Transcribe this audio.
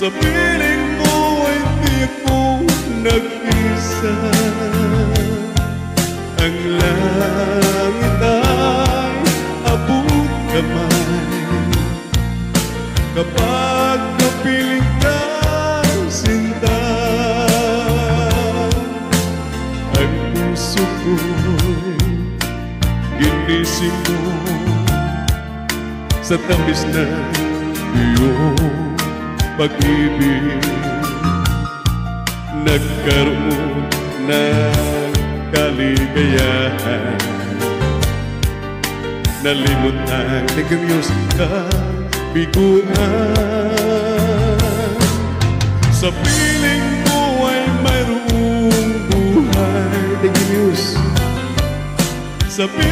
Sa piling mo ay di ako nag-isa. Ang langit ay abot kamay kapag napiling ka, sinta. Ang puso ko'y ginising mo sa tamis na iyong pag-ibig. Nagkaroon ng kaligayahan, nalimot ang nagamios kabiguan. Sa piling mo ay mayroong buhay, nagamios sa piling